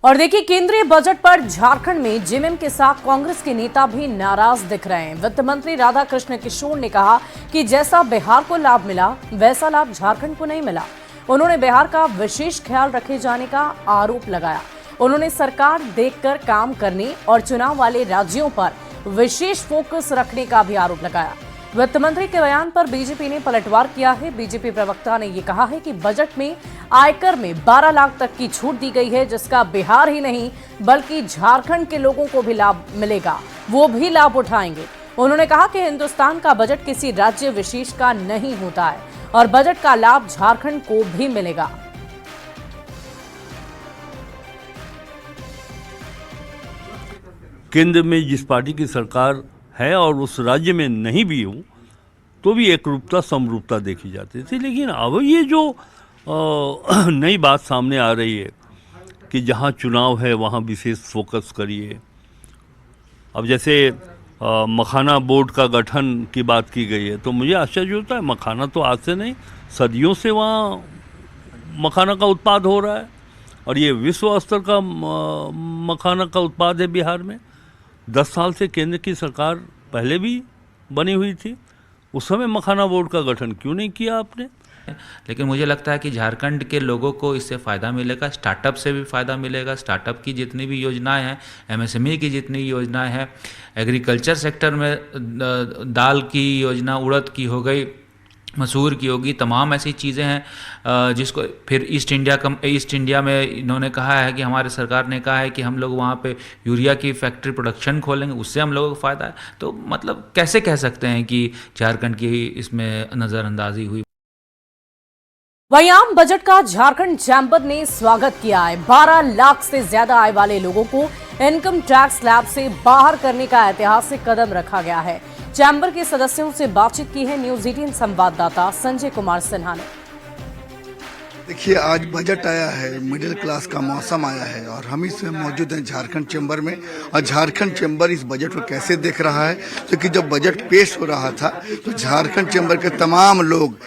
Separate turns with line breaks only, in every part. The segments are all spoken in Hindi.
और देखिए, केंद्रीय बजट पर झारखंड में जेएमएम के साथ कांग्रेस के नेता भी नाराज दिख रहे हैं। वित्त मंत्री राधाकृष्ण किशोर ने कहा कि जैसा बिहार को लाभ मिला वैसा लाभ झारखंड को नहीं मिला। उन्होंने बिहार का विशेष ख्याल रखे जाने का आरोप लगाया। उन्होंने सरकार देखकर काम करने और चुनाव वाले राज्यों पर विशेष फोकस रखने का भी आरोप लगाया। वित्त मंत्री के बयान पर बीजेपी ने पलटवार किया है। बीजेपी प्रवक्ता ने यह कहा है कि बजट में आयकर में 12 लाख तक की छूट दी गई है, जिसका बिहार ही नहीं बल्कि झारखंड के लोगों को भी लाभ मिलेगा, वो भी लाभ उठाएंगे। उन्होंने कहा कि हिंदुस्तान का बजट किसी राज्य विशेष का नहीं होता है और बजट का लाभ झारखंड को भी मिलेगा।
केंद्र में जिस पार्टी की सरकार है और उस राज्य में नहीं भी हूँ तो भी एकरूपता समरूपता देखी जाती थी, लेकिन अब ये जो नई बात सामने आ रही है कि जहाँ चुनाव है वहाँ विशेष फोकस करिए। अब जैसे मखाना बोर्ड का गठन की बात की गई है तो मुझे आश्चर्य होता है। मखाना तो आज से नहीं, सदियों से वहाँ मखाना का उत्पाद हो रहा है और ये विश्व स्तर का मखाना का उत्पाद है बिहार में। 10 साल से केंद्र की सरकार पहले भी बनी हुई थी, उस समय मखाना बोर्ड का गठन क्यों नहीं किया आपने?
लेकिन मुझे लगता है कि झारखंड के लोगों को इससे फ़ायदा मिलेगा, स्टार्टअप से भी फ़ायदा मिलेगा। स्टार्टअप की जितनी भी योजनाएं हैं, एमएसएमई की जितनी योजनाएं हैं, एग्रीकल्चर सेक्टर में दाल की योजना, उड़द की हो गई, मसूर की होगी, तमाम ऐसी चीज़ें हैं जिसको फिर ईस्ट इंडिया में इन्होंने कहा है कि हमारे सरकार ने कहा है कि हम लोग वहाँ पे यूरिया की फैक्ट्री प्रोडक्शन खोलेंगे, उससे हम लोगों को फ़ायदा है। तो मतलब कैसे कह सकते हैं कि झारखंड की इसमें नज़रअंदाजी हुई।
वहीं आम बजट का झारखंड चैंबर ने स्वागत किया है। 12 लाख से ज्यादा आय वाले लोगों को इनकम टैक्स स्लैब से बाहर करने का ऐतिहासिक कदम रखा गया है। चैंबर के सदस्यों से बातचीत की है न्यूज 18 संवाददाता संजय कुमार सिन्हा ने।
देखिए, आज बजट आया है, मिडिल क्लास का मौसम आया है और हम इसमें मौजूद हैं झारखंड चैम्बर में। और झारखंड चैम्बर इस बजट को कैसे देख रहा है, क्योंकि जब बजट पेश हो रहा था तो झारखंड चैम्बर के तमाम लोग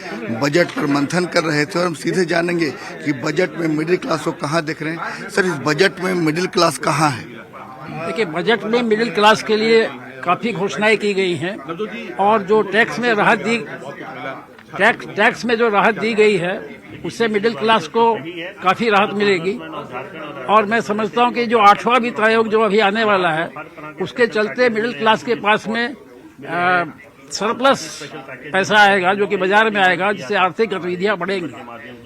बजट पर मंथन कर रहे थे और हम सीधे जानेंगे कि बजट में मिडिल क्लास को कहाँ देख रहे हैं। सर, इस बजट में मिडिल क्लास कहाँ है?
देखिए, बजट में मिडिल क्लास के लिए काफी घोषणाएं की गई हैं और जो टैक्स में जो राहत दी गई है उससे मिडिल क्लास को काफी राहत मिलेगी। और मैं समझता हूं कि जो 8वां वित्त आयोग जो अभी आने वाला है उसके चलते मिडिल क्लास के पास में सरप्लस पैसा आएगा, जो कि बाजार में आएगा, जिससे आर्थिक गतिविधियां बढ़ेंगी।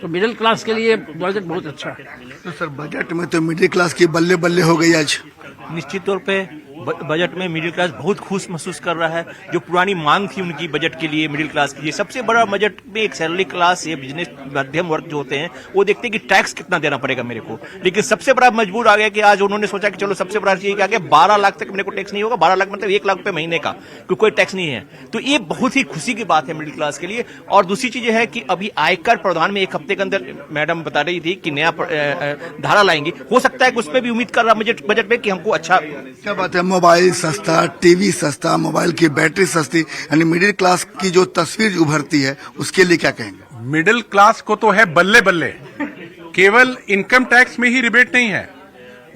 तो मिडिल क्लास के लिए बजट बहुत अच्छा है।
तो सर, बजट में तो मिडिल क्लास की बल्ले बल्ले हो गई आज।
निश्चित तौर पे बजट में मिडिल क्लास बहुत खुश महसूस कर रहा है। जो पुरानी मांग थी उनकी बजट के लिए, मिडिल क्लास के लिए सबसे बड़ा बजट में एक सैलरी क्लास या बिजनेस मध्यम वर्ग जो होते हैं वो देखते हैं कि टैक्स कितना देना पड़ेगा मेरे को। लेकिन सबसे बड़ा मजबूर आ गया कि आज उन्होंने सोचा कि चलो सबसे बड़ा चीज क्या है, 12 लाख तक मेरे को टैक्स नहीं होगा। 12 लाख मतलब 1 लाख रुपए महीने का, क्योंकि कोई टैक्स नहीं है। तो ये बहुत ही खुशी की बात है मिडिल क्लास के लिए। और दूसरी चीज है कि अभी आयकर प्रावधान में 1 हफ्ते के अंदर मैडम बता रही थी कि नया धारा लाएंगी। हो सकता है कि उसमें भी उम्मीद कर रहा बजट में कि हमको अच्छा
क्या बात है। मोबाइल सस्ता, टीवी सस्ता, मोबाइल की बैटरी सस्ती, यानी मिडिल क्लास की जो तस्वीर उभरती है उसके लिए क्या कहेंगे?
मिडिल क्लास को तो है बल्ले बल्ले। केवल इनकम टैक्स में ही रिबेट नहीं है,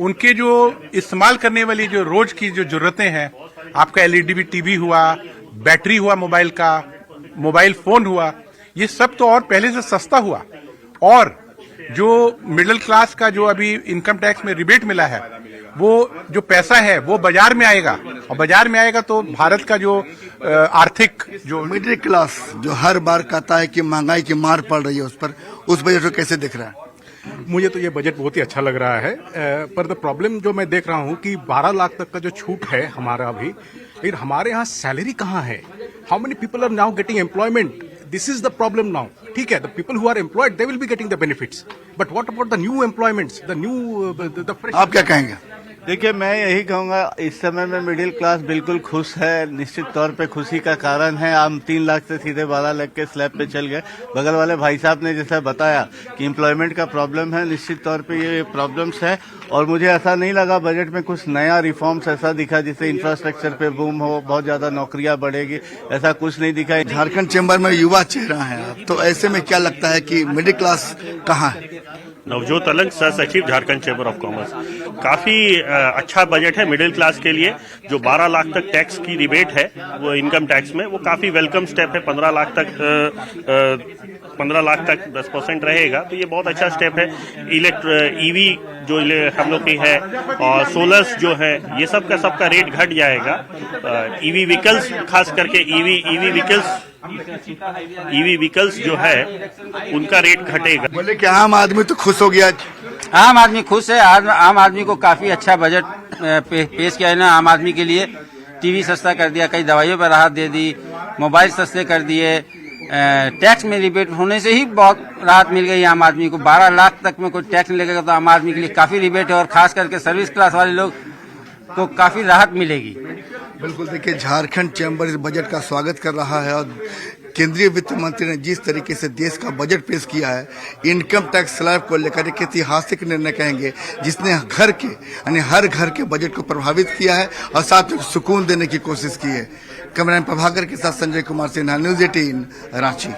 उनके जो इस्तेमाल करने वाली जो रोज की जो जरूरतें हैं, आपका एलईडी टीवी हुआ, बैटरी हुआ मोबाइल का, मोबाइल फोन हुआ, ये सब तो और पहले से सस्ता हुआ। और जो मिडिल क्लास का जो अभी इनकम टैक्स में रिबेट मिला है, वो जो पैसा है वो बाजार में आएगा और बाजार में आएगा तो भारत का जो आर्थिक जो
मिडिल क्लास जो हर बार कहता है कि महंगाई की मार पड़ रही है, उस बजट को कैसे दिख रहा है?
मुझे तो ये बजट बहुत ही अच्छा लग रहा है। पर द प्रॉब्लम जो मैं देख रहा हूँ कि 12 लाख तक का जो छूट है हमारा अभी, लेकिन हमारे यहाँ सैलरी कहाँ है? How many people are now getting employment? This is the problem now. ठीक है, the people who are employed they will be getting the benefits, but what about the new employments, the new the fresh?
आप क्या कहेंगे?
देखिए, मैं यही कहूँगा, इस समय में मिडिल क्लास बिल्कुल खुश है। निश्चित तौर पे खुशी का कारण है, हम 3 लाख से सीधे 12 लाख के स्लैब पे चल गए। बगल वाले भाई साहब ने जैसा बताया कि एम्प्लॉयमेंट का प्रॉब्लम है, निश्चित तौर पे ये प्रॉब्लम्स है। और मुझे ऐसा नहीं लगा बजट में कुछ नया रिफॉर्म्स ऐसा दिखा जिससे इंफ्रास्ट्रक्चर पे बूम हो, बहुत ज्यादा नौकरियां बढ़ेगी, ऐसा कुछ नहीं दिखा।
झारखंड चैम्बर में युवा चेहरा है, तो ऐसे में क्या लगता है कि मिडिल क्लास कहाँ है?
नवजोत अलग, सह सचिव झारखंड चैम्बर ऑफ कॉमर्स। काफी अच्छा बजट है मिडिल क्लास के लिए। जो 12 लाख तक टैक्स की रिबेट है वो इनकम टैक्स में, वो काफी वेलकम स्टेप है। 15 लाख तक 10% रहेगा, तो ये बहुत अच्छा स्टेप है। ईवी जो हम लोग की है और सोलर्स जो है, ये सबका रेट घट जाएगा। ईवी व्हीकल्स, खास करके ईवी व्हीकल्स जो है उनका रेट घटेगा।
बोले कि आम आदमी तो खुश हो गया।
आम आदमी खुश है। आम आदमी को काफी अच्छा बजट पेश किया है ना। आम आदमी के लिए टीवी सस्ता कर दिया, कई दवाइयों पर राहत दे दी, मोबाइल सस्ते कर दिए, टैक्स में रिबेट होने से ही बहुत राहत मिल गई आम आदमी को। 12 लाख तक में कोई टैक्स नहीं लगेगा तो आम आदमी के लिए काफी रिबेट है, और खास करके सर्विस क्लास वाले लोग को काफी राहत मिलेगी।
बिल्कुल, देखिए झारखंड चैम्बर इस बजट का स्वागत कर रहा है, और केंद्रीय वित्त मंत्री ने जिस तरीके से देश का बजट पेश किया है, इनकम टैक्स स्लैब को लेकर एक ऐतिहासिक निर्णय कहेंगे, जिसने हर घर के बजट को प्रभावित किया है और साथ में सुकून देने की कोशिश की है। कैमरामैन प्रभाकर के साथ संजय कुमार सिन्हा, न्यूज 18 रांची।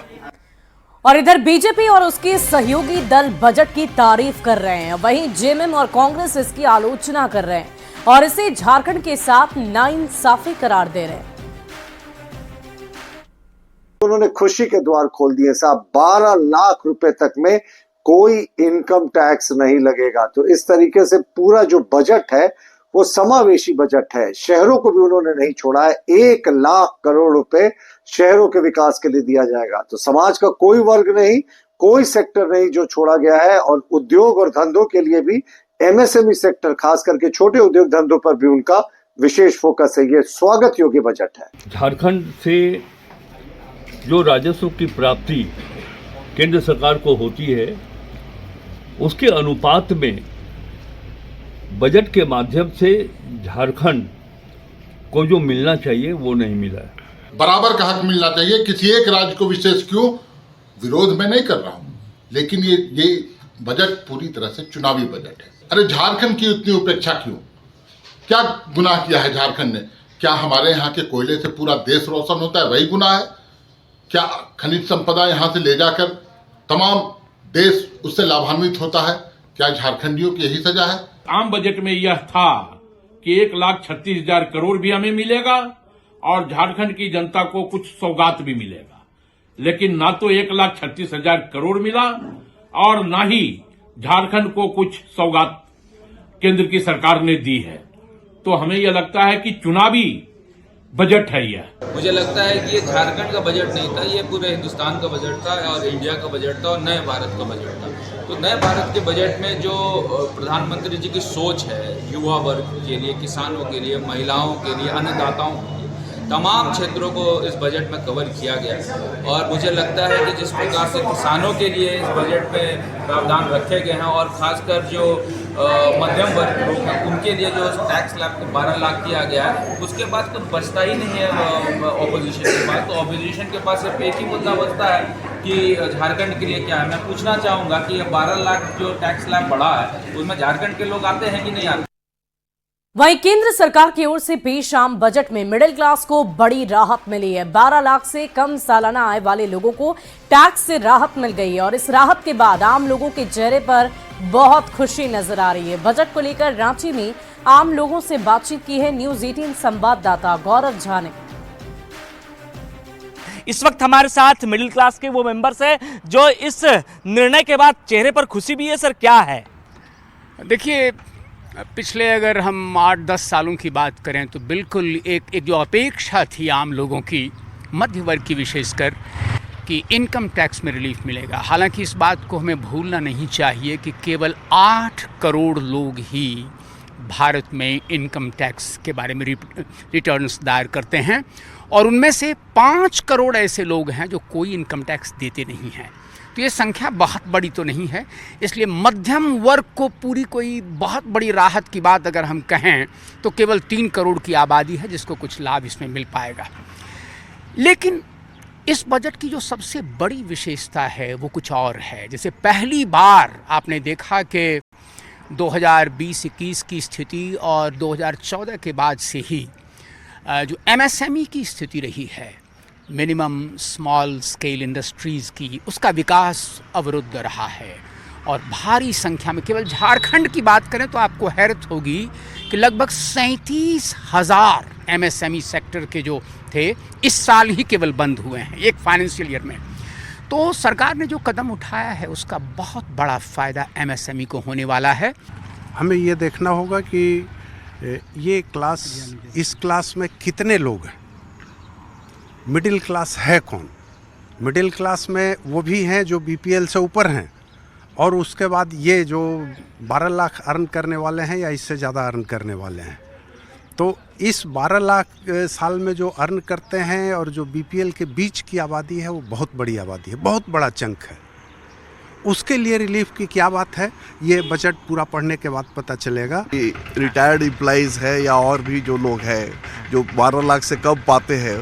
और इधर बीजेपी और उसके सहयोगी दल बजट की तारीफ कर रहे हैं, वहीं जेएमएम और कांग्रेस इसकी आलोचना कर रहे हैं और इसे झारखंड के साथ नाइंसाफी करार दे रहे हैं।
उन्होंने खुशी के द्वार खोल दिए साहब। 12 लाख रुपए तक में कोई इनकम टैक्स नहीं लगेगा। तो इस तरीके से पूरा जो बजट है वो समावेशी बजट है। शहरों को भी उन्होंने नहीं छोड़ा है। 1 लाख करोड़ रुपए शहरों के विकास के लिए दिया जाएगा। तो समाज का कोई वर्ग नहीं, कोई सेक्टर नहीं जो छोड़ा गया है। और उद्योग और धंधों के लिए भी एमएसएमई सेक्टर, खास करके छोटे उद्योग धंधों पर भी उनका विशेष फोकस है। ये स्वागत योग्य बजट है।
झारखंड से जो राजस्व की प्राप्ति केंद्र सरकार को होती है, उसके अनुपात में बजट के माध्यम से झारखंड को जो मिलना चाहिए वो नहीं मिला है।
बराबर का हक मिलना चाहिए। किसी एक राज्य को विशेष क्यों, विरोध में नहीं कर रहा हूं, लेकिन ये बजट पूरी तरह से चुनावी बजट है। अरे झारखंड की उतनी उपेक्षा क्यों? क्या गुनाह किया है झारखंड ने? क्या हमारे यहाँ के कोयले से पूरा देश रोशन होता है, वही गुनाह है? क्या खनिज संपदा यहाँ से ले जाकर तमाम देश उससे लाभान्वित होता है? क्या झारखंडियों की यही सजा है?
आम बजट में यह था कि 1,36,000 करोड़ भी हमें मिलेगा और झारखंड की जनता को कुछ सौगात भी मिलेगा, लेकिन ना तो 1,36,000 करोड़ मिला और ना ही झारखंड को कुछ सौगात केंद्र की सरकार ने दी है। तो हमें यह लगता है कि चुनावी बजट है यह।
मुझे लगता है कि ये झारखंड का बजट नहीं था, ये पूरे हिंदुस्तान का बजट था और इंडिया का बजट था और नए भारत का बजट था। तो नए भारत के बजट में जो प्रधानमंत्री जी की सोच है, युवा वर्ग के लिए, किसानों के लिए, महिलाओं के लिए, अन्नदाताओं के लिए, तमाम क्षेत्रों को इस बजट में कवर किया गया। और मुझे लगता है कि जिस प्रकार से किसानों के लिए इस बजट में प्रावधान रखे गए हैं और खासकर जो मध्यम वर्ग लोग हैं उनके लिए जो टैक्स स्लैब को 12 लाख किया गया है, उसके बाद तो बचता ही नहीं है ऑपोजिशन के पास। तो ऑपोजिशन के पास सिर्फ एक ही मुद्दा बचता है कि झारखंड के लिए क्या है। मैं पूछना चाहूँगा कि ये 12 लाख जो टैक्स स्लैब बढ़ा है उसमें झारखंड के लोग आते हैं कि नहीं आते?
वहीं केंद्र सरकार की ओर से पेश आम बजट में मिडिल क्लास को बड़ी राहत मिली है। 12 लाख से कम सालाना आय वाले लोगों को टैक्स से राहत मिल गई है और इस राहत के बाद आम लोगों के चेहरे पर बहुत खुशी नजर आ रही है। बजट को लेकर रांची में आम लोगों से बातचीत की है न्यूज 18 संवाददाता गौरव झा ने।
इस वक्त हमारे साथ मिडिल क्लास के वो मेंबर्स हैं जो इस निर्णय के बाद चेहरे पर खुशी भी है। सर क्या है?
देखिए, पिछले अगर हम 8-10 सालों की बात करें तो बिल्कुल एक जो अपेक्षा थी आम लोगों की, मध्य वर्ग की विशेषकर, कि इनकम टैक्स में रिलीफ मिलेगा। हालांकि इस बात को हमें भूलना नहीं चाहिए कि केवल 8 करोड़ लोग ही भारत में इनकम टैक्स के बारे में रिटर्न्स दायर करते हैं और उनमें से 5 करोड़ ऐसे लोग हैं जो कोई इनकम टैक्स देते नहीं हैं। तो ये संख्या बहुत बड़ी तो नहीं है, इसलिए मध्यम वर्ग को पूरी कोई बहुत बड़ी राहत की बात अगर हम कहें तो केवल 3 करोड़ की आबादी है जिसको कुछ लाभ इसमें मिल पाएगा। लेकिन इस बजट की जो सबसे बड़ी विशेषता है वो कुछ और है। जैसे पहली बार आपने देखा कि 2020-21 की स्थिति और 2014 के बाद से ही जो एमएसएमई की स्थिति रही है, मिनिमम स्मॉल स्केल इंडस्ट्रीज़ की, उसका विकास अवरुद्ध रहा है और भारी संख्या में, केवल झारखंड की बात करें तो आपको हैरत होगी कि लगभग 37,000 MSME सेक्टर के जो थे इस साल ही केवल बंद हुए हैं, एक फाइनेंशियल ईयर में। तो सरकार ने जो कदम उठाया है उसका बहुत बड़ा फ़ायदा MSME को होने वाला है।
हमें ये देखना होगा कि ये क्लास, इस क्लास में कितने लोग हैं, मिडिल क्लास है कौन। मिडिल क्लास में वो भी हैं जो BPL से ऊपर हैं, और उसके बाद ये जो 12 लाख अर्न करने वाले हैं या इससे ज़्यादा अर्न करने वाले हैं। तो इस 12 लाख साल में जो अर्न करते हैं और जो BPL के बीच की आबादी है वो बहुत बड़ी आबादी है, बहुत बड़ा चंक है। उसके लिए रिलीफ की क्या बात है, ये बजट पूरा पढ़ने के बाद पता चलेगा।
रिटायर्ड एम्प्लॉइज़ है या और भी जो लोग हैं जो 12 लाख से कम पाते हैं,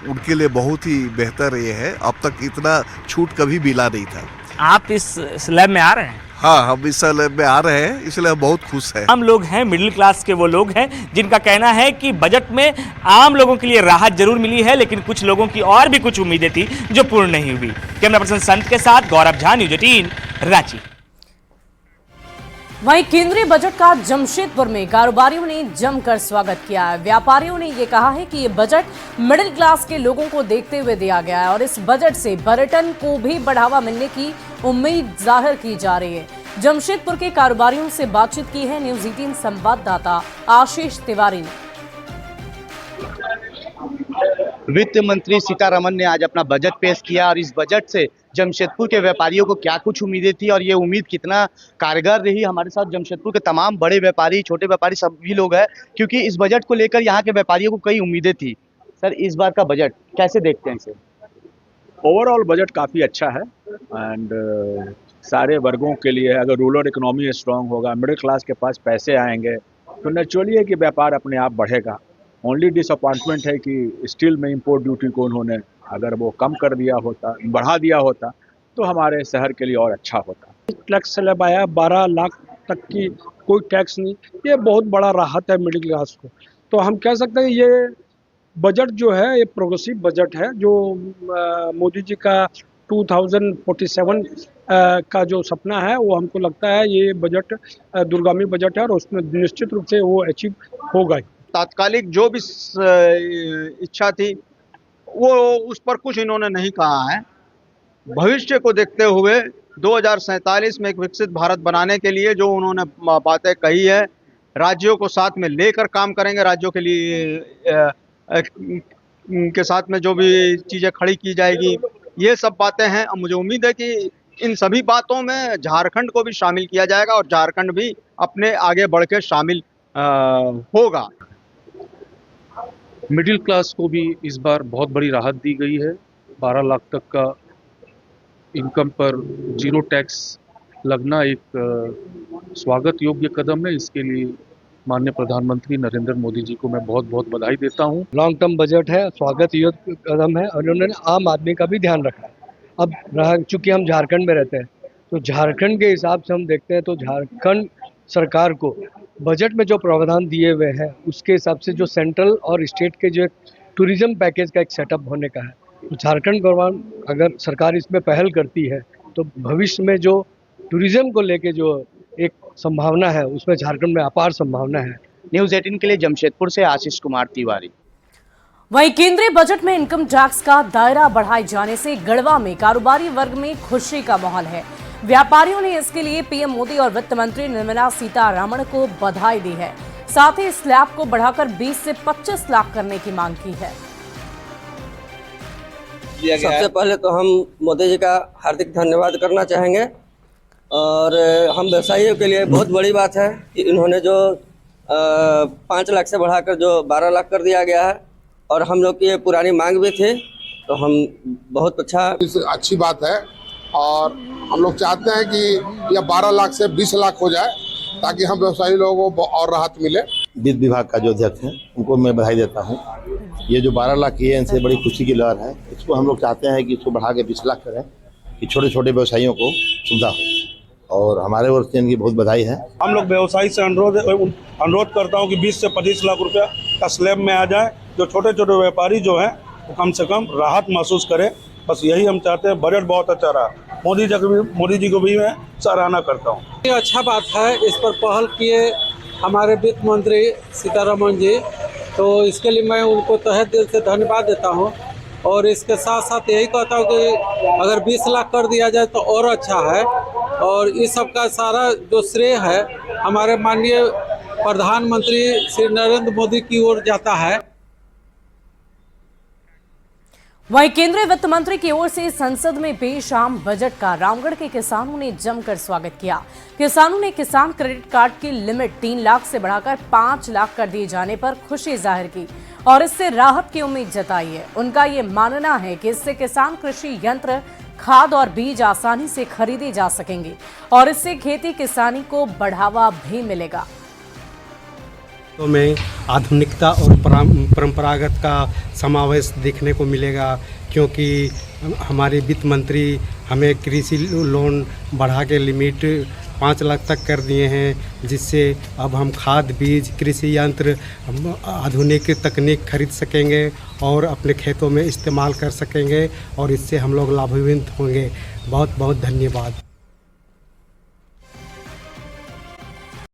उनके लिए बहुत ही बेहतर ये है। अब तक इतना छूट कभी मिला नहीं था।
आप इस स्लैब में आ रहे हैं?
हाँ, हम इस स्लैब में आ रहे हैं, इसलिए हम बहुत खुश हैं।
आम लोग हैं, मिडिल क्लास के वो लोग हैं जिनका कहना है कि बजट में आम लोगों के लिए राहत जरूर मिली है, लेकिन कुछ लोगों की और भी कुछ उम्मीदें थी जो पूर्ण नहीं हुई। कैमरा पर्सन संत के साथ गौरव झा, न्यूज़ 18 रांची।
वहीं केंद्रीय बजट का जमशेदपुर में कारोबारियों ने जमकर स्वागत किया है। व्यापारियों ने ये कहा है कि ये बजट मिडिल क्लास के लोगों को देखते हुए दिया गया है और इस बजट से पर्यटन को भी बढ़ावा मिलने की उम्मीद जाहिर की जा रही है। जमशेदपुर के कारोबारियों से बातचीत की है न्यूज़ 18 संवाददाता आशीष तिवारी ने।
वित्त मंत्री सीतारमण ने आज अपना बजट पेश किया और इस बजट से जमशेदपुर के व्यापारियों को क्या कुछ उम्मीदें थी और ये उम्मीद कितना कारगर रही। हमारे साथ जमशेदपुर के तमाम बड़े व्यापारी, छोटे व्यापारी सभी लोग हैं, क्योंकि इस बजट को लेकर यहाँ के व्यापारियों को कई उम्मीदें थी। सर, इस बार का बजट कैसे देखते हैं इसे?
ओवरऑल बजट काफ़ी अच्छा है एंड सारे वर्गों के लिए, अगर रूरल इकोनॉमी स्ट्रांग होगा, मिडिल क्लास के पास पैसे आएंगे तो नेचुरली है कि व्यापार अपने आप बढ़ेगा। ओनली डिसअपॉइंटमेंट है कि स्टील में इंपोर्ट ड्यूटी को उन्होंने अगर वो कम कर दिया होता, बढ़ा दिया होता तो हमारे शहर के लिए और अच्छा होता।
टैक्स स्लैब आया 12 लाख तक की कोई टैक्स नहीं, ये बहुत बड़ा राहत है मिडिल क्लास को। तो हम कह सकते हैं ये बजट जो है ये प्रोग्रेसिव बजट है। जो मोदी जी का 2047 का जो सपना है वो हमको लगता है ये बजट दूरगामी बजट है और उसमें निश्चित रूप से वो अचीव होगा।
तात्कालिक जो भी इच्छा थी वो उस पर कुछ इन्होंने नहीं कहा है। भविष्य को देखते हुए 2047 में एक विकसित भारत बनाने के लिए जो उन्होंने बातें कही है, राज्यों को साथ में लेकर काम करेंगे, राज्यों के लिए के साथ में जो भी चीज़ें खड़ी की जाएगी, ये सब बातें हैं। मुझे उम्मीद है कि इन सभी बातों में झारखंड को भी शामिल किया जाएगा और झारखंड भी अपने आगे बढ़ के शामिल होगा।
मिडिल क्लास को भी इस बार बहुत बड़ी राहत दी गई है। 12 लाख तक का इनकम पर जीरो टैक्स लगना एक स्वागत योग्य कदम है। इसके लिए माननीय प्रधानमंत्री नरेंद्र मोदी जी को मैं बहुत बहुत बधाई देता हूं।
लॉन्ग टर्म बजट है, स्वागत योग्य कदम है और उन्होंने आम आदमी का भी ध्यान रखा है। अब चूंकि हम झारखंड में रहते हैं तो झारखंड के हिसाब से हम देखते हैं तो झारखंड सरकार को बजट में जो प्रावधान दिए हुए हैं उसके हिसाब से जो सेंट्रल और स्टेट के जो टूरिज्म पैकेज का एक सेटअप होने का है, तो झारखंड गवर्नमेंट अगर सरकार इसमें पहल करती है तो भविष्य में जो टूरिज्म को लेके जो एक संभावना है उसमें झारखंड में अपार संभावना है।
न्यूज़ 18 के लिए जमशेदपुर से आशीष कुमार तिवारी।
वहीं केंद्रीय बजट में इनकम टैक्स का दायरा बढ़ाए जाने से गढ़वा में कारोबारी वर्ग में खुशी का माहौल है। व्यापारियों ने इसके लिए पीएम मोदी और वित्त मंत्री निर्मला सीतारमण को बधाई दी है। साथ ही स्लैब को बढ़ाकर 20 से 25 लाख करने की मांग की है।
सबसे पहले तो हम मोदी जी का हार्दिक धन्यवाद करना चाहेंगे और हम व्यवसायियों के लिए बहुत बड़ी बात है कि इन्होंने जो 5 लाख से बढ़ाकर जो 12 लाख कर दिया गया है और हम लोग की ये पुरानी मांग भी थी, तो हम बहुत
अच्छी बात है और हम लोग चाहते हैं कि यह 12 लाख से 20 लाख हो जाए ताकि हम व्यवसायी लोगों को और राहत मिले।
वित्त विभाग का जो अध्यक्ष है उनको मैं बधाई देता हूँ। ये जो 12 लाख की है इनसे बड़ी खुशी की लहर है। इसको हम लोग चाहते हैं कि इसको बढ़ा के 20 लाख करें कि छोटे छोटे व्यवसायियों को सुविधा हो और हमारे ओर से इनकी बहुत बधाई है।
हम लोग व्यवसायी से अनुरोध करता हूँ कि 20 से 25 लाख रुपया का स्लैब में आ जाए। जो छोटे छोटे व्यापारी जो हैं वो कम से कम राहत महसूस करें, बस यही हम चाहते हैं। बजट बहुत अच्छा रहा। मोदी जी को भी मैं सराहना करता हूँ।
ये अच्छा बात है, इस पर पहल किए हमारे वित्त मंत्री सीतारमन जी, तो इसके लिए मैं उनको तहे दिल से धन्यवाद देता हूँ। और इसके साथ साथ यही कहता हूँ कि अगर 20 लाख कर दिया जाए तो और अच्छा है। और इस सब का सारा जो श्रेय है हमारे माननीय प्रधानमंत्री श्री नरेंद्र मोदी की ओर जाता है।
वहीं केंद्रीय वित्त मंत्री की ओर से संसद में पेश आम बजट का रामगढ़ के किसानों ने जमकर स्वागत किया। किसानों ने किसान क्रेडिट कार्ड की लिमिट 3 लाख से बढ़ाकर 5 लाख कर दिए जाने पर खुशी जाहिर की और इससे राहत की उम्मीद जताई है। उनका ये मानना है कि इससे किसान कृषि यंत्र, खाद और बीज आसानी से खरीदे जा सकेंगे और इससे खेती किसानी को बढ़ावा भी मिलेगा।
तो में आधुनिकता और परंपरागत का समावेश देखने को मिलेगा, क्योंकि हमारे वित्त मंत्री हमें कृषि लोन बढ़ा के लिमिट 5 लाख तक कर दिए हैं, जिससे अब हम खाद, बीज, कृषि यंत्र, आधुनिक तकनीक खरीद सकेंगे और अपने खेतों में इस्तेमाल कर सकेंगे और इससे हम लोग लाभान्वित होंगे। बहुत बहुत धन्यवाद।